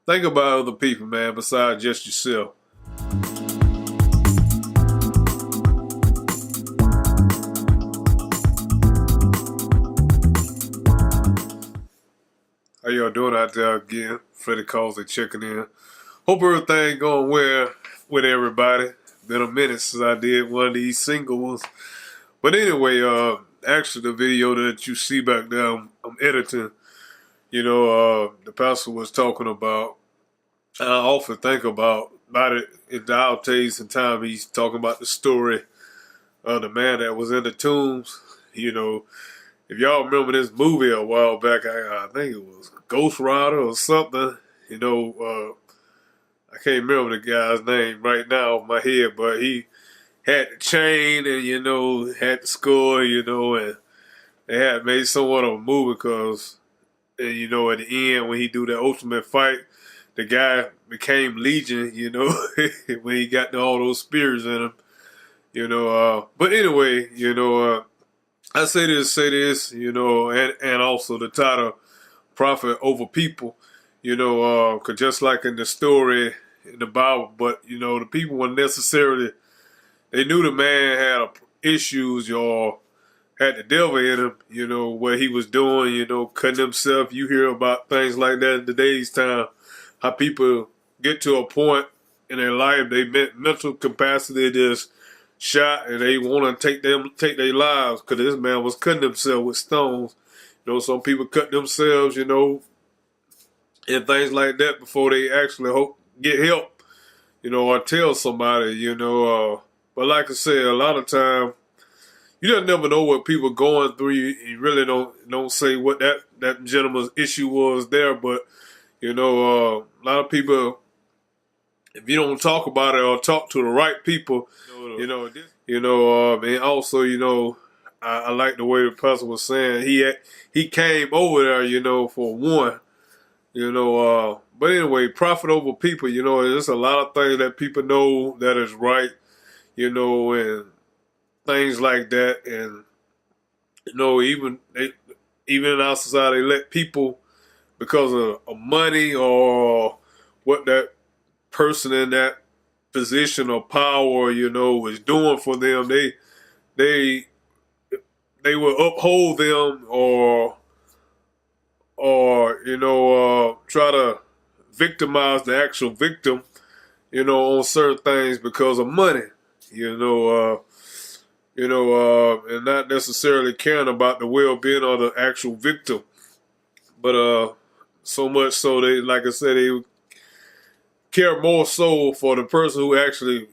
Think about other people, man, besides just yourself. How y'all doing out there again? Freddie calls and checking in. Hope everything going well with everybody. Been a minute since I did one of these single ones. But anyway, actually the video that you see back there, I'm editing. The pastor was talking about, and I often think about it in the outtakes and time. He's talking about the story of the man that was in the tombs. If y'all remember this movie a while back, I think it was Ghost Rider or something. I can't remember the guy's name right now off my head, but he had the chain and, had the score, and they had made somewhat of a movie because, at the end when he do the ultimate fight, the guy became Legion, when he got all those spears in him, But anyway, I say this, and also the title, Prophet Over People, because just like in the story in the Bible, but, the people weren't necessarily, they knew the man had issues or had the devil in him, what he was doing, cutting himself. You hear about things like that in today's time, how people get to a point in their life, they mental capacity just shot and they want to take their lives because this man was cutting himself with stones. Some people cut themselves, and things like that before they actually get help, or tell somebody, But like I said, a lot of time, you just never know what people are going through. You really don't say what that gentleman's issue was there, but a lot of people, if you don't talk about it or talk to the right people, and also, I like the way the pastor was saying he came over there, for one, but anyway, profit over people, there's a lot of things that people know that is right, and things like that, and even in our society, let people, because of money or what that person in that position of power, is doing for them, they will uphold them or try to victimize the actual victim, on certain things because of money, and not necessarily caring about the well-being of the actual victim. But so much so they, like I said, they care more so for the person who actually,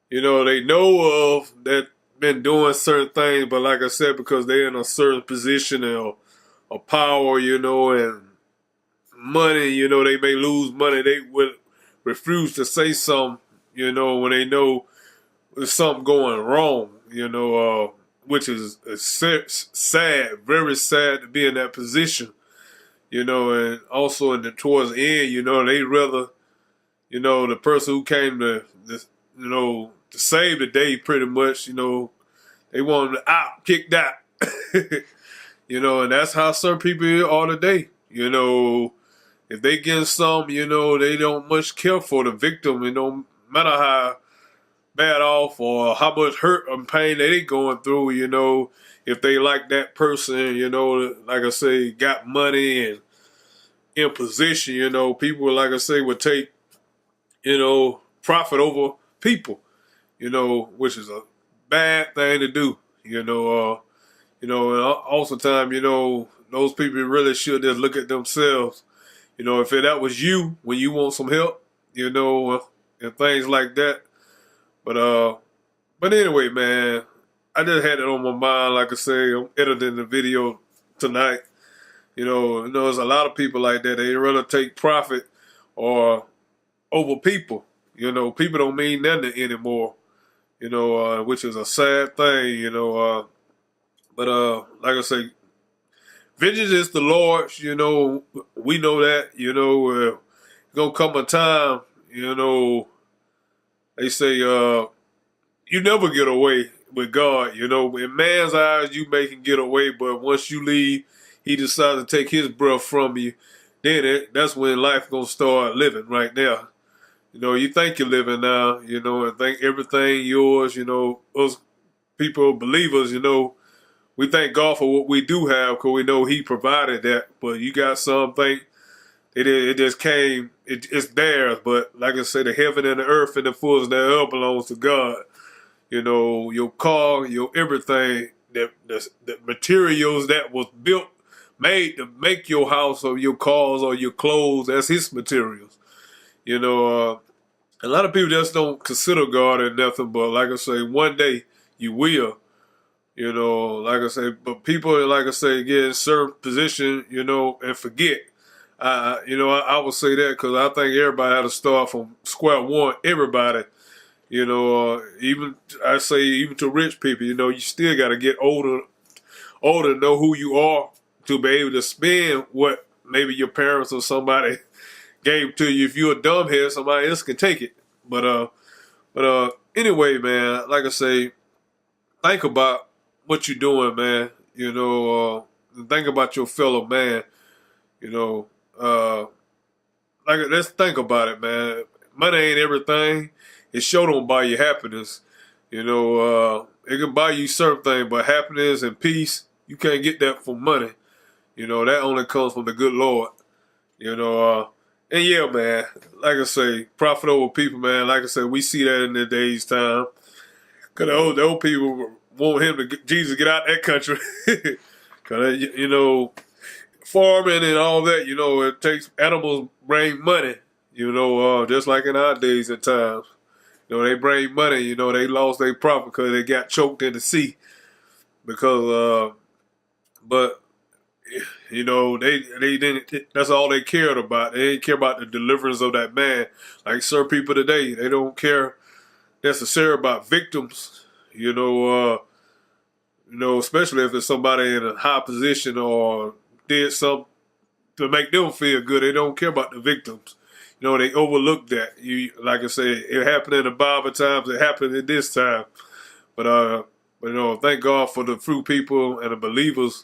they know of that been doing certain things, but like I said, because they're in a certain position of power, and money, they may lose money. They would refuse to say something, when they know there's something going wrong, which is sad, very sad to be in that position, and also towards the end, they rather, the person who came to save the day pretty much, they want them out, kicked out, and that's how some people are today, if they get some, they don't much care for the victim, no matter how bad off or how much hurt and pain they going through, if they like that person, like I say, got money and in position, people, like I say, would take, profit over people, which is a bad thing to do, and also time, those people really should just look at themselves, if that was you when you want some help, and things like that. But anyway, man, I just had it on my mind. Like I say, I'm editing the video tonight. There's a lot of people like that. They rather take profit or over people. People don't mean nothing anymore. Which is a sad thing. But like I say, vengeance is the Lord's. We know that. Gonna come a time. They say you never get away with God. In man's eyes, you may can get away, but once you leave, He decides to take His breath from you. then that's when life gonna start living right now. You think you're living now, and think everything yours, us people, believers, we thank God for what we do have because we know He provided that. But you got something, it just came, it's theirs. But like I said, the heaven and the earth and the fullness thereof belongs to God. Your car, your everything, the materials that was built, made to make your house or your cars or your clothes, that's His materials. A lot of people just don't consider God or nothing, but like I say, one day you will. Like I say, but people, like I say, get in certain position, and forget. I would say that because I think everybody had to start from square one. Everybody, even I say even to rich people, you still got to get older, know who you are to be able to spend what maybe your parents or somebody gave to you. If you're a dumbhead, somebody else can take it. But anyway, man, like I say, think about what you're doing, man. Think about your fellow man. You know, uh, let's think about it, man. Money ain't everything. It sure don't buy you happiness. It can buy you certain things, but happiness and peace, you can't get that from money. That only comes from the good Lord. And yeah, man, like I say, profit over people, man. Like I said, we see that in the days time. Cause the old people want Jesus get out that country. Cause farming and all that, it takes animals bring money. Just like in our days and times. They bring money. They lost their profit because they got choked in the sea. But they didn't. That's all they cared about. They didn't care about the deliverance of that man. Like certain people today, they don't care necessarily about victims. Especially if it's somebody in a high position or did something to make them feel good. They don't care about the victims. They overlook that. Like I said, it happened in the Bible times. It happened in this time. But thank God for the few people and the believers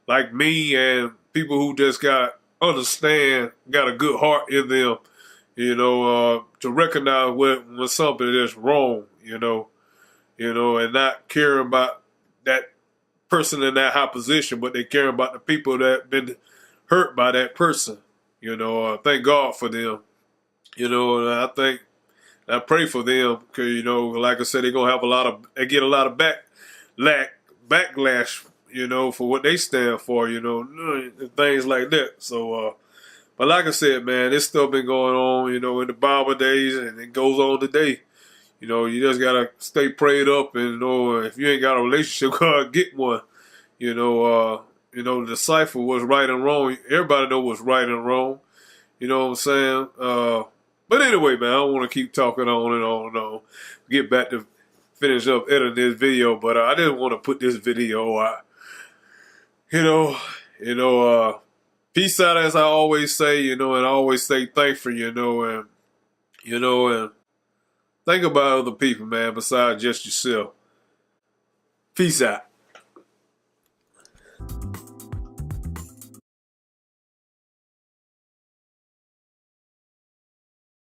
like me and people who just got a good heart in them. To recognize when something is wrong. And not caring about that person in that high position, but they care about the people that been hurt by that person. Thank God for them. And I pray for them because like I said, they're gonna have they get a lot of backlash, for what they stand for, and things like that. So, but like I said, man, this stuff been going on, in the Bible days, and it goes on today. You just gotta stay prayed up, and if you ain't got a relationship, God, get one. Decipher what's right and wrong. Everybody know what's right and wrong. You know what I'm saying? But anyway, man, I don't want to keep talking on and on and on. Get back to finish up editing this video, but I didn't want to put this video out. Peace out, as I always say, and I always say thankful, and think about other people, man, besides just yourself. Peace out.